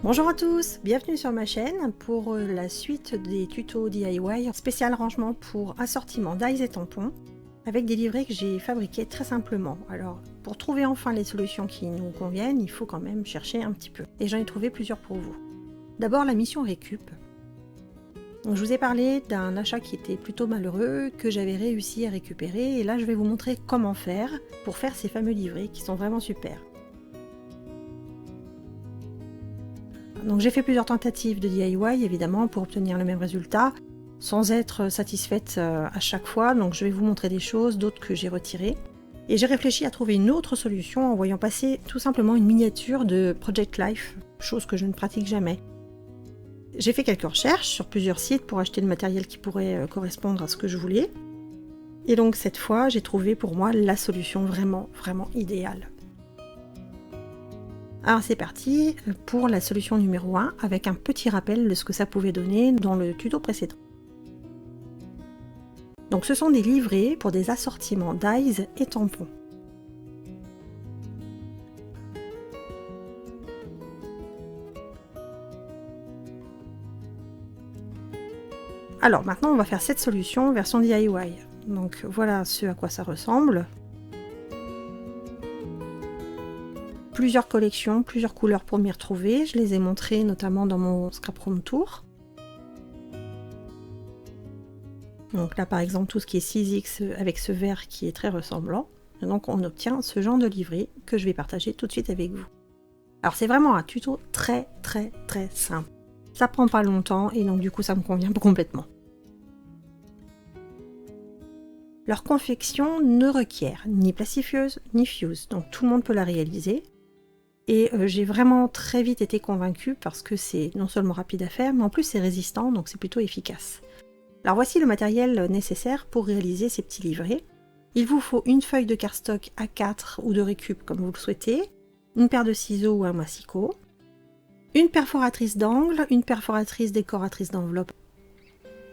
Bonjour à tous, bienvenue sur ma chaîne pour la suite des tutos DIY spécial rangement pour assortiment dies et tampons avec des livrets que j'ai fabriqués très simplement. Alors pour trouver enfin les solutions qui nous conviennent, il faut quand même chercher un petit peu et j'en ai trouvé plusieurs pour vous. D'abord la mission récup. Donc, je vous ai parlé d'un achat qui était plutôt malheureux que j'avais réussi à récupérer et là je vais vous montrer comment faire pour faire ces fameux livrets qui sont vraiment super. Donc j'ai fait plusieurs tentatives de DIY évidemment pour obtenir le même résultat, sans être satisfaite à chaque fois, donc je vais vous montrer des choses, d'autres que j'ai retirées. Et j'ai réfléchi à trouver une autre solution en voyant passer tout simplement une miniature de Project Life, chose que je ne pratique jamais. J'ai fait quelques recherches sur plusieurs sites pour acheter le matériel qui pourrait correspondre à ce que je voulais. Et donc cette fois, j'ai trouvé pour moi la solution vraiment idéale. Alors c'est parti pour la solution numéro 1 avec un petit rappel de ce que ça pouvait donner dans le tuto précédent. Donc ce sont des livrets pour des assortiments dies et tampons. Alors maintenant on va faire cette solution version DIY. Donc voilà ce à quoi ça ressemble. Plusieurs collections, plusieurs couleurs pour m'y retrouver. Je les ai montrées notamment dans mon Scrap Room Tour. Donc là par exemple tout ce qui est 6X avec ce vert qui est très ressemblant. Et donc on obtient ce genre de livret que je vais partager tout de suite avec vous. Alors c'est vraiment un tuto très simple. Ça prend pas longtemps et donc du coup ça me convient complètement. Leur confection ne requiert ni plastifieuse ni fuse, donc tout le monde peut la réaliser. Et j'ai vraiment très vite été convaincue parce que c'est non seulement rapide à faire, mais en plus c'est résistant, donc c'est plutôt efficace. Alors voici le matériel nécessaire pour réaliser ces petits livrets. Il vous faut une feuille de cardstock A4 ou de récup comme vous le souhaitez, une paire de ciseaux ou un massicot, une perforatrice d'angle, une perforatrice décoratrice d'enveloppe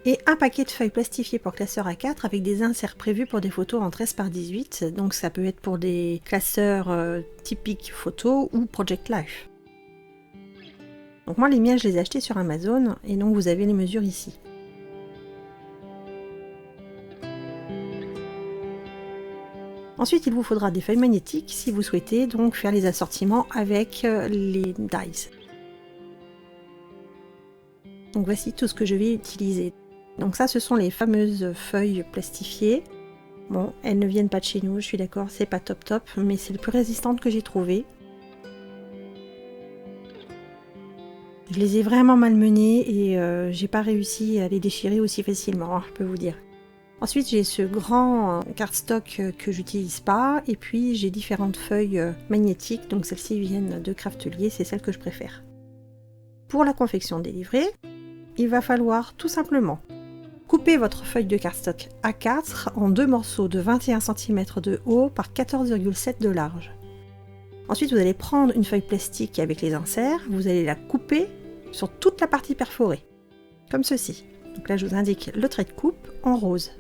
et un paquet de feuilles plastifiées pour classeur A4 avec des inserts prévus pour des photos en 13 par 18, donc ça peut être pour des classeurs typiques photos ou Project Life. Donc moi les miens je les ai achetés sur Amazon et donc vous avez les mesures ici. Ensuite il vous faudra des feuilles magnétiques si vous souhaitez donc faire les assortiments avec les dies. Donc voici tout ce que je vais utiliser. Donc ça ce sont les fameuses feuilles plastifiées. Bon, elles ne viennent pas de chez nous, je suis d'accord, c'est pas top, mais c'est le plus résistante que j'ai trouvé. Je les ai vraiment malmenées et j'ai pas réussi à les déchirer aussi facilement, je peux vous dire. Ensuite j'ai ce grand cardstock que j'utilise pas, et puis j'ai différentes feuilles magnétiques, donc celles-ci viennent de Craftelier, c'est celles que je préfère. Pour la confection des livrets, il va falloir tout simplement couper votre feuille de cardstock A4 en deux morceaux de 21 cm de haut par 14,7 de large. Ensuite, vous allez prendre une feuille plastique avec les inserts, vous allez la couper sur toute la partie perforée, comme ceci. Donc là, je vous indique le trait de coupe en rose.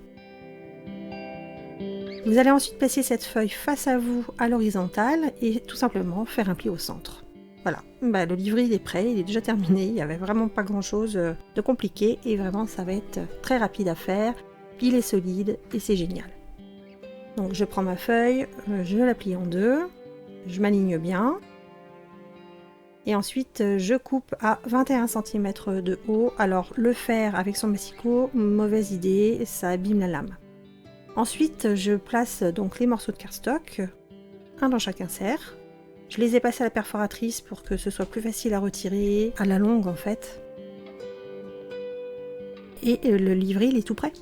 Vous allez ensuite placer cette feuille face à vous à l'horizontale et tout simplement faire un pli au centre. Voilà, le livret il est prêt, il est déjà terminé, il n'y avait vraiment pas grand chose de compliqué et vraiment ça va être très rapide à faire, il est solide et c'est génial. Donc je prends ma feuille, je la plie en deux, je m'aligne bien et ensuite je coupe à 21 cm de haut. Alors le faire avec son massicot, mauvaise idée, ça abîme la lame. Ensuite je place donc les morceaux de cardstock, un dans chaque insert. Je les ai passés à la perforatrice pour que ce soit plus facile à retirer, à la longue en fait. Et le livret il est tout prêt.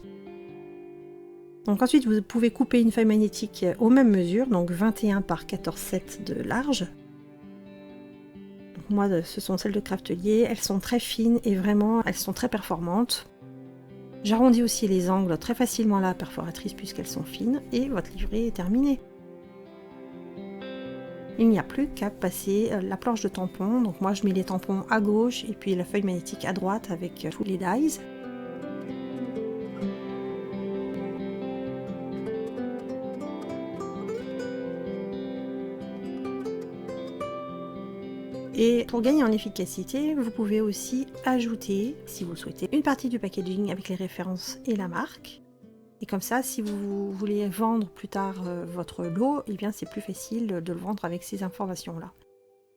Donc ensuite vous pouvez couper une feuille magnétique aux mêmes mesures, donc 21 par 14,7 de large. Donc moi ce sont celles de Craftelier, elles sont très fines et vraiment elles sont très performantes. J'arrondis aussi les angles très facilement à la perforatrice puisqu'elles sont fines et votre livret est terminé. Il n'y a plus qu'à passer la planche de tampons, donc moi je mets les tampons à gauche et puis la feuille magnétique à droite avec tous les dies. Et pour gagner en efficacité, vous pouvez aussi ajouter, si vous le souhaitez, une partie du packaging avec les références et la marque. Et comme ça, si vous voulez vendre plus tard votre lot, eh bien c'est plus facile de le vendre avec ces informations-là.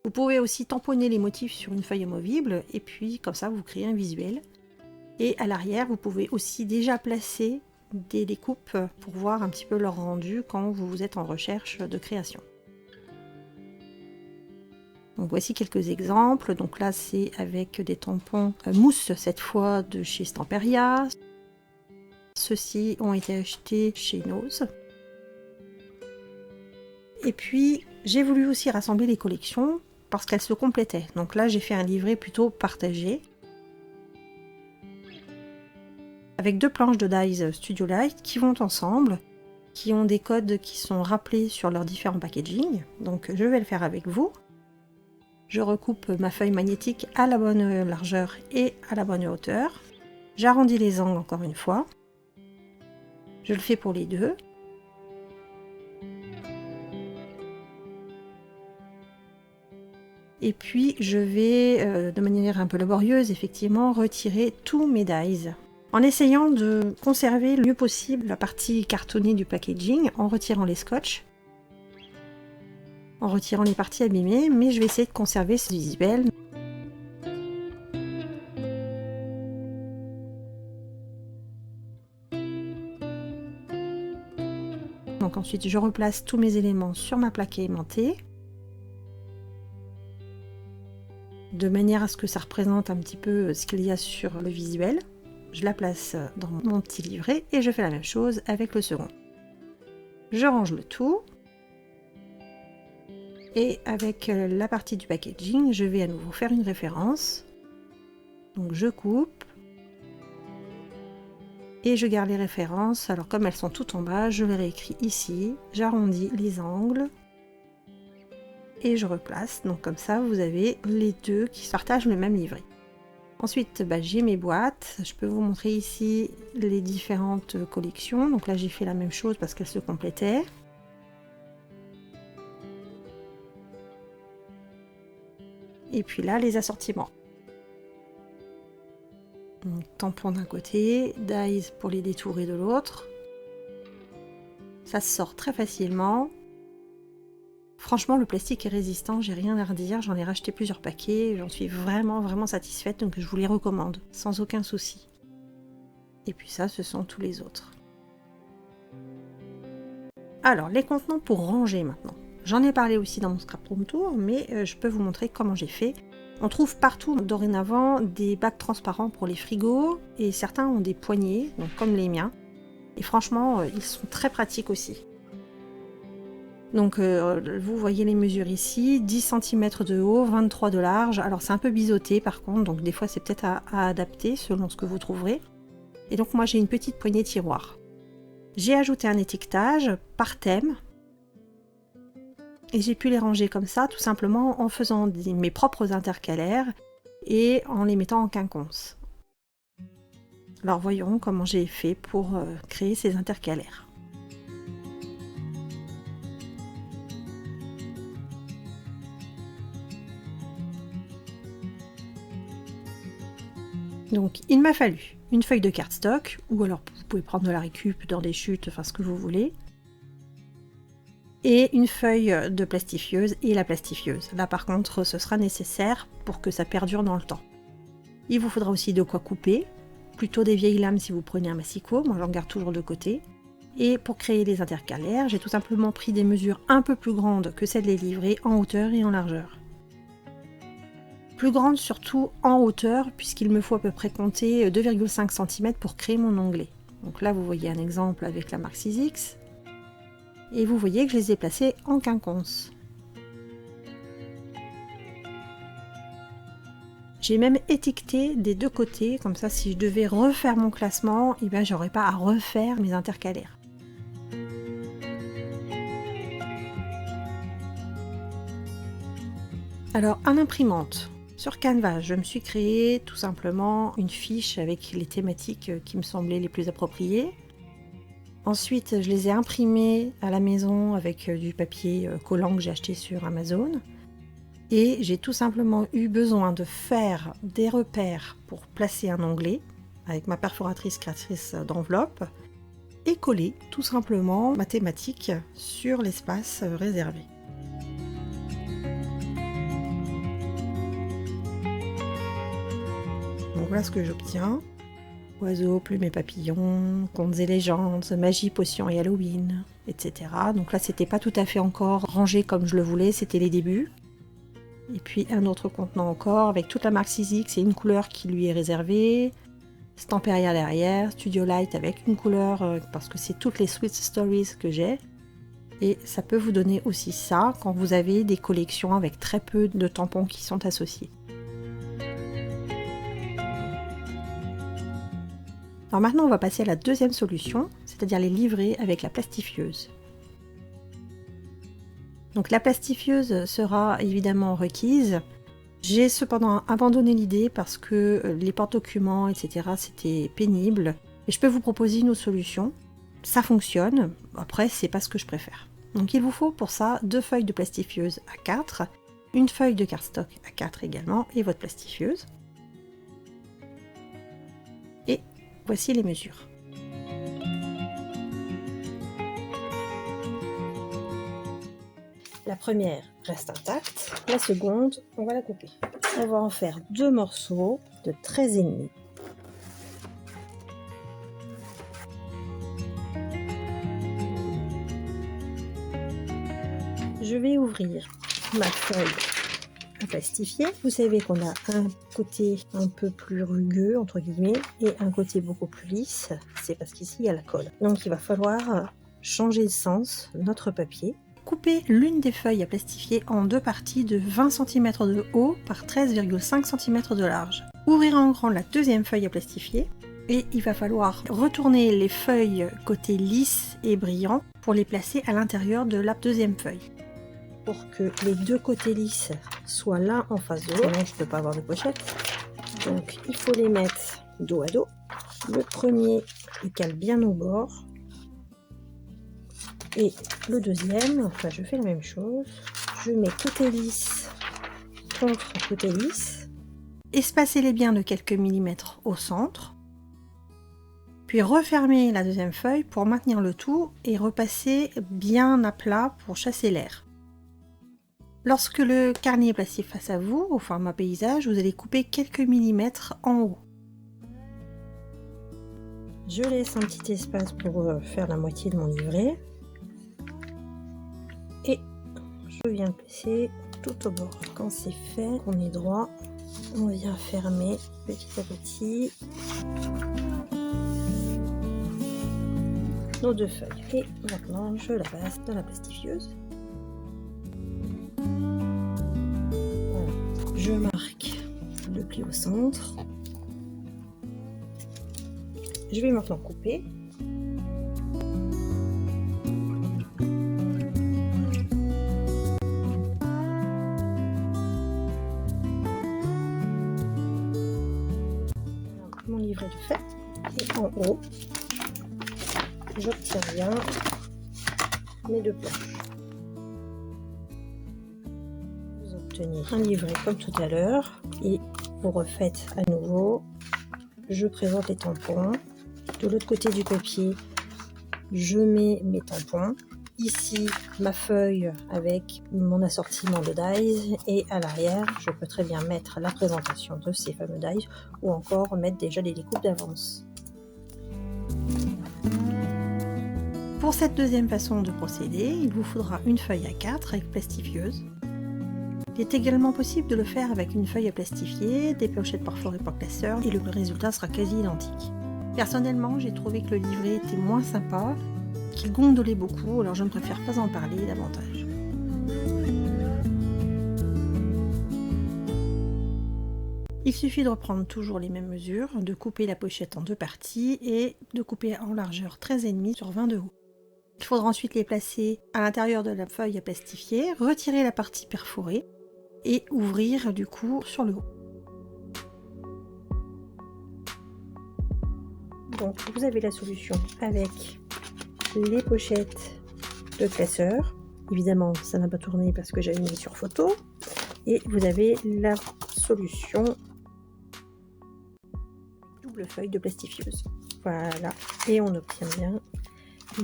Vous pouvez aussi tamponner les motifs sur une feuille amovible et puis comme ça vous créez un visuel. Et à l'arrière, vous pouvez aussi déjà placer des découpes pour voir un petit peu leur rendu quand vous êtes en recherche de création. Donc voici quelques exemples. Donc là c'est avec des tampons mousse cette fois de chez Stamperia. Ceux-ci ont été achetés chez Nose. Et puis j'ai voulu aussi rassembler les collections parce qu'elles se complétaient. Donc là j'ai fait un livret plutôt partagé. Avec 2 planches de dies Studio Light qui vont ensemble, qui ont des codes qui sont rappelés sur leurs différents packaging. Donc je vais le faire avec vous. Je recoupe ma feuille magnétique à la bonne largeur et à la bonne hauteur. J'arrondis les angles encore une fois. Je le fais pour les deux. Et puis je vais, de manière un peu laborieuse, effectivement, retirer tous mes dies. En essayant de conserver le mieux possible la partie cartonnée du packaging, en retirant les scotch, en retirant les parties abîmées, mais je vais essayer de conserver ce visuel. Donc ensuite je replace tous mes éléments sur ma plaque aimantée, de manière à ce que ça représente un petit peu ce qu'il y a sur le visuel. Je la place dans mon petit livret et je fais la même chose avec le second. Je range le tout. Et avec la partie du packaging, je vais à nouveau faire une référence. Donc je coupe. Et je garde les références. Alors comme elles sont toutes en bas, je les réécris ici. J'arrondis les angles. Et je replace. Donc comme ça, vous avez les deux qui partagent le même livret. Ensuite, j'ai mes boîtes. Je peux vous montrer ici les différentes collections. Donc là, j'ai fait la même chose parce qu'elles se complétaient. Et puis là, les assortiments. Donc, tampon d'un côté, dies pour les détourer de l'autre. Ça se sort très facilement. Franchement, le plastique est résistant, j'ai rien à redire. J'en ai racheté plusieurs paquets, j'en suis vraiment satisfaite, donc je vous les recommande, sans aucun souci. Et puis ça, ce sont tous les autres. Alors, les contenants pour ranger maintenant. J'en ai parlé aussi dans mon scrap room tour, mais je peux vous montrer comment j'ai fait. On trouve partout dorénavant des bacs transparents pour les frigos, et certains ont des poignées, donc comme les miens. Et franchement, ils sont très pratiques aussi. Donc vous voyez les mesures ici, 10 cm de haut, 23 de large. Alors c'est un peu biseauté par contre, donc des fois c'est peut-être à adapter selon ce que vous trouverez. Et donc moi j'ai une petite poignée tiroir. J'ai ajouté un étiquetage par thème. Et j'ai pu les ranger comme ça, tout simplement en faisant mes propres intercalaires et en les mettant en quinconce. Alors voyons comment j'ai fait pour créer ces intercalaires. Donc il m'a fallu une feuille de cardstock, ou alors vous pouvez prendre de la récup dans des chutes, enfin ce que vous voulez, et une feuille de plastifieuse et la plastifieuse. Là par contre ce sera nécessaire pour que ça perdure dans le temps. Il vous faudra aussi de quoi couper, plutôt des vieilles lames si vous prenez un massicot, moi j'en garde toujours de côté. Et pour créer les intercalaires, j'ai tout simplement pris des mesures un peu plus grandes que celles des livrets en hauteur et en largeur. Plus grande surtout en hauteur, puisqu'il me faut à peu près compter 2,5 cm pour créer mon onglet. Donc là vous voyez un exemple avec la marque 6X. Et vous voyez que je les ai placés en quinconce. J'ai même étiqueté des deux côtés, comme ça si je devais refaire mon classement, eh bien j'aurais pas à refaire mes intercalaires. Alors à l'imprimante, sur Canva, je me suis créé tout simplement une fiche avec les thématiques qui me semblaient les plus appropriées. Ensuite, je les ai imprimées à la maison avec du papier collant que j'ai acheté sur Amazon. Et j'ai tout simplement eu besoin de faire des repères pour placer un onglet avec ma perforatrice créatrice d'enveloppe et coller tout simplement ma thématique sur l'espace réservé. Donc voilà ce que j'obtiens. Oiseaux, plumes et papillons, contes et légendes, magie, potions et Halloween, etc. Donc là c'était pas tout à fait encore rangé comme je le voulais, c'était les débuts. Et puis un autre contenant encore avec toute la marque Sizzix et une couleur qui lui est réservée. Stamperia derrière, Studio Light avec une couleur parce que c'est toutes les Sweet Stories que j'ai. Et ça peut vous donner aussi ça quand vous avez des collections avec très peu de tampons qui sont associés. Alors maintenant on va passer à la deuxième solution, c'est-à-dire les livrets avec la plastifieuse. Donc la plastifieuse sera évidemment requise. J'ai cependant abandonné l'idée parce que les porte-documents, etc. c'était pénible. Et je peux vous proposer une autre solution. Ça fonctionne, après c'est pas ce que je préfère. Donc il vous faut pour ça 2 feuilles de plastifieuse A4, une feuille de cardstock A4 également et votre plastifieuse. Et voici les mesures. La première reste intacte, la seconde, on va la couper. On va en faire 2 morceaux de 13,5. Je vais ouvrir ma feuille à plastifier. Vous savez qu'on a un côté un peu plus rugueux, entre guillemets, et un côté beaucoup plus lisse. C'est parce qu'ici, il y a la colle. Donc, il va falloir changer de sens notre papier. Couper l'une des feuilles à plastifier en 2 parties de 20 cm de haut par 13,5 cm de large. Ouvrir en grand la deuxième feuille à plastifier et il va falloir retourner les feuilles côté lisse et brillant pour les placer à l'intérieur de la deuxième feuille. Pour que les deux côtés lisses soient l'un en face de l'autre, je ne peux pas avoir de pochette, donc il faut les mettre dos à dos. Le premier il cale bien au bord. Et le deuxième, enfin je fais la même chose, je mets côté lisse contre côté lisse, espacez-les bien de quelques millimètres au centre, puis refermez la deuxième feuille pour maintenir le tout et repasser bien à plat pour chasser l'air. Lorsque le carnet est placé face à vous, au format paysage, vous allez couper quelques millimètres en haut. Je laisse un petit espace pour faire la moitié de mon livret. Et je viens le placer tout au bord. Quand c'est fait, on est droit, on vient fermer petit à petit nos 2 feuilles. Et maintenant, je la passe dans la plastifieuse. Voilà. Je marque le pli au centre. Je vais maintenant couper. Mon livret de fait et en haut j'obtiens bien mes 2 planches. Vous obtenez un livret comme tout à l'heure et vous refaites à nouveau. Je présente les tampons. De l'autre côté du papier, je mets mes tampons. Ici, ma feuille avec mon assortiment de dies et à l'arrière, je peux très bien mettre la présentation de ces fameux dies ou encore mettre déjà les découpes d'avance. Pour cette deuxième façon de procéder, il vous faudra une feuille A4 avec plastifieuse. Il est également possible de le faire avec une feuille à plastifier, des pochettes perforées par classeur et le résultat sera quasi identique. Personnellement, j'ai trouvé que le livret était moins sympa, qu'il gondolait beaucoup, alors je ne préfère pas en parler davantage. Il suffit de reprendre toujours les mêmes mesures, de couper la pochette en 2 parties et de couper en largeur 13,5 sur 20 de haut. Il faudra ensuite les placer à l'intérieur de la feuille à plastifier, retirer la partie perforée et ouvrir du coup sur le haut. Donc vous avez la solution avec les pochettes de classeur. Évidemment ça n'a pas tourné parce que j'avais mis sur photo. Et vous avez la solution double feuille de plastifieuse. Voilà, et on obtient bien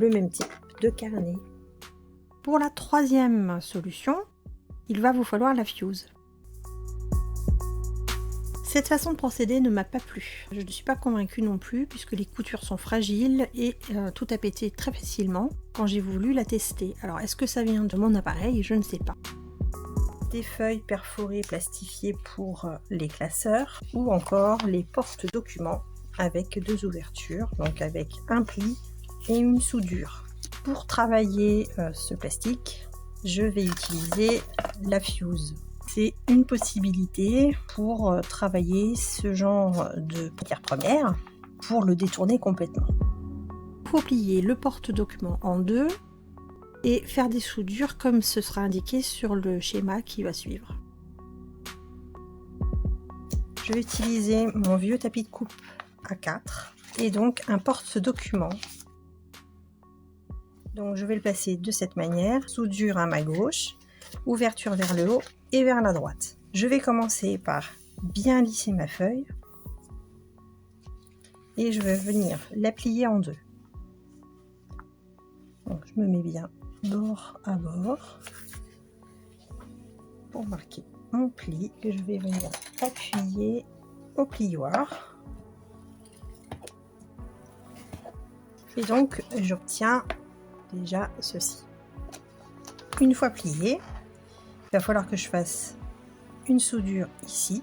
le même type de carnet. Pour la troisième solution, il va vous falloir la fuse. Cette façon de procéder ne m'a pas plu. Je ne suis pas convaincue non plus puisque les coutures sont fragiles et tout a pété très facilement quand j'ai voulu la tester. Alors est-ce que ça vient de mon appareil? Je ne sais pas. Des feuilles perforées plastifiées pour les classeurs ou encore les porte-documents avec deux ouvertures, donc avec un pli et une soudure. Pour travailler ce plastique, je vais utiliser la fuse. C'est une possibilité pour travailler ce genre de matière première pour le détourner complètement. Il faut plier le porte-document en deux et faire des soudures comme ce sera indiqué sur le schéma qui va suivre. Je vais utiliser mon vieux tapis de coupe A4 et donc un porte-document. Donc je vais le placer de cette manière, soudure à ma gauche, ouverture vers le haut et vers la droite. Je vais commencer par bien lisser ma feuille et je vais venir la plier en deux. Donc je me mets bien bord à bord pour marquer mon pli que je vais venir appuyer au plioir. Et donc j'obtiens déjà ceci. Une fois plié, il va falloir que je fasse une soudure ici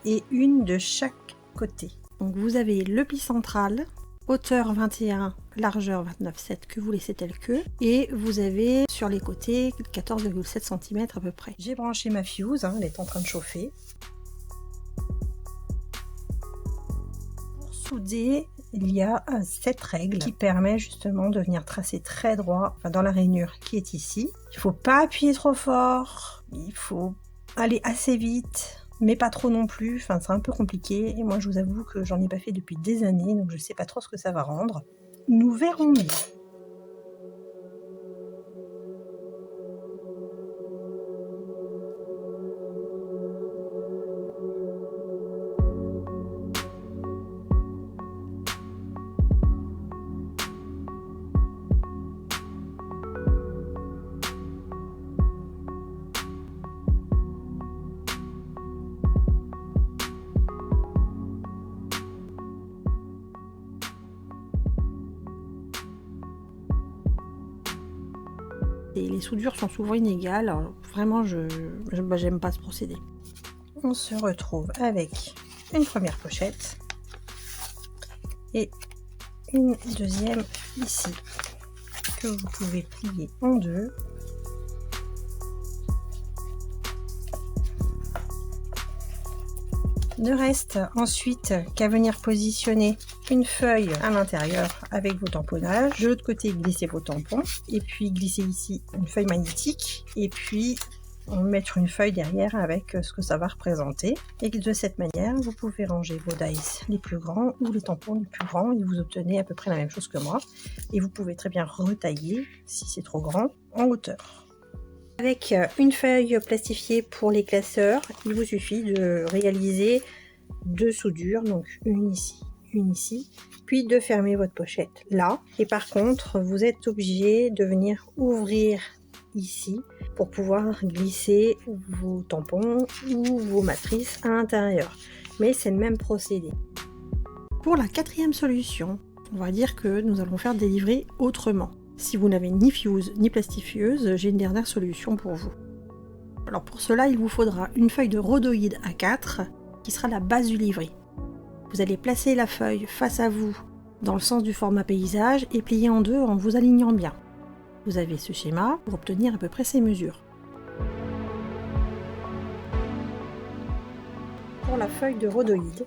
et une de chaque côté. Donc vous avez le pli central, hauteur 21, largeur 29,7 que vous laissez tel que, et vous avez sur les côtés 14,7 cm à peu près. J'ai branché ma fuse, elle est en train de chauffer. Pour souder, il y a cette règle qui permet justement de venir tracer très droit dans la rainure qui est ici. Il ne faut pas appuyer trop fort, il faut aller assez vite, mais pas trop non plus. Enfin, c'est un peu compliqué et moi je vous avoue que j'en ai pas fait depuis des années, donc je sais pas trop ce que ça va rendre. Nous verrons bien. Et les soudures sont souvent inégales, alors vraiment j'aime pas ce procédé. On se retrouve avec une première pochette et une deuxième ici que vous pouvez plier en deux. Ne reste ensuite qu'à venir positionner une feuille à l'intérieur avec vos tamponnages. De l'autre côté, glissez vos tampons et puis glissez ici une feuille magnétique et puis mettre une feuille derrière avec ce que ça va représenter. Et de cette manière, vous pouvez ranger vos dies les plus grands ou les tampons les plus grands et vous obtenez à peu près la même chose que moi. Et vous pouvez très bien retailler, si c'est trop grand, en hauteur. Avec une feuille plastifiée pour les classeurs, il vous suffit de réaliser deux soudures, donc une ici, puis de fermer votre pochette là. Et par contre, vous êtes obligé de venir ouvrir ici pour pouvoir glisser vos tampons ou vos matrices à l'intérieur. Mais c'est le même procédé. Pour la quatrième solution, on va dire que nous allons faire des livrets autrement. Si vous n'avez ni fuse ni plastifieuse, j'ai une dernière solution pour vous. Alors pour cela, il vous faudra une feuille de rhodoïde A4 qui sera la base du livret. Vous allez placer la feuille face à vous dans le sens du format paysage et plier en deux en vous alignant bien. Vous avez ce schéma pour obtenir à peu près ces mesures. Pour la feuille de rhodoïde,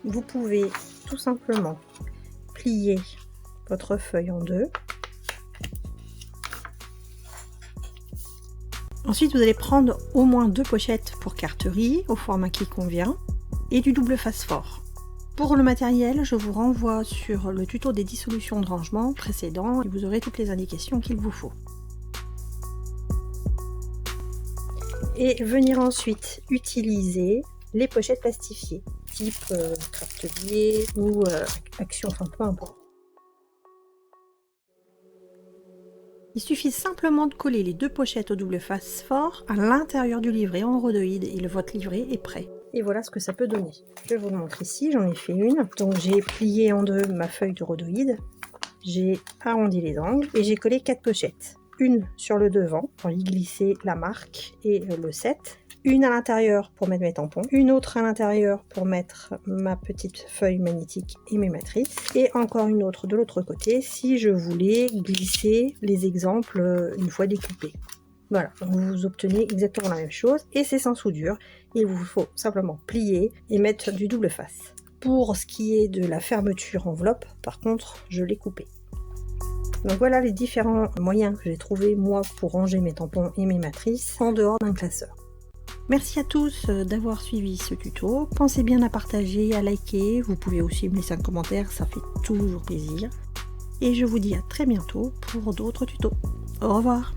vous pouvez tout simplement plier votre feuille en deux. Ensuite, vous allez prendre au moins deux pochettes pour carterie au format qui convient et du double face-fort. Pour le matériel, je vous renvoie sur le tuto des 10 solutions de rangement précédent et vous aurez toutes les indications qu'il vous faut. Et venir ensuite utiliser les pochettes plastifiées, type Craftelier ou Action, enfin peu importe. Il suffit simplement de coller les deux pochettes au double face fort à l'intérieur du livret en rhodoïde et votre livret est prêt. Et voilà ce que ça peut donner. Je vous le montre ici, j'en ai fait une. Donc j'ai plié en deux ma feuille de rhodoïde, j'ai arrondi les angles et j'ai collé 4 pochettes. Une sur le devant pour y glisser la marque et le set. Une à l'intérieur pour mettre mes tampons, une autre à l'intérieur pour mettre ma petite feuille magnétique et mes matrices, et encore une autre de l'autre côté si je voulais glisser les exemples une fois découpés. Voilà, donc vous obtenez exactement la même chose et c'est sans soudure. Il vous faut simplement plier et mettre du double face. Pour ce qui est de la fermeture enveloppe, par contre, je l'ai coupé. Donc voilà les différents moyens que j'ai trouvé moi pour ranger mes tampons et mes matrices en dehors d'un classeur. Merci à tous d'avoir suivi ce tuto. Pensez bien à partager, à liker. Vous pouvez aussi me laisser un commentaire, ça fait toujours plaisir. Et je vous dis à très bientôt pour d'autres tutos. Au revoir!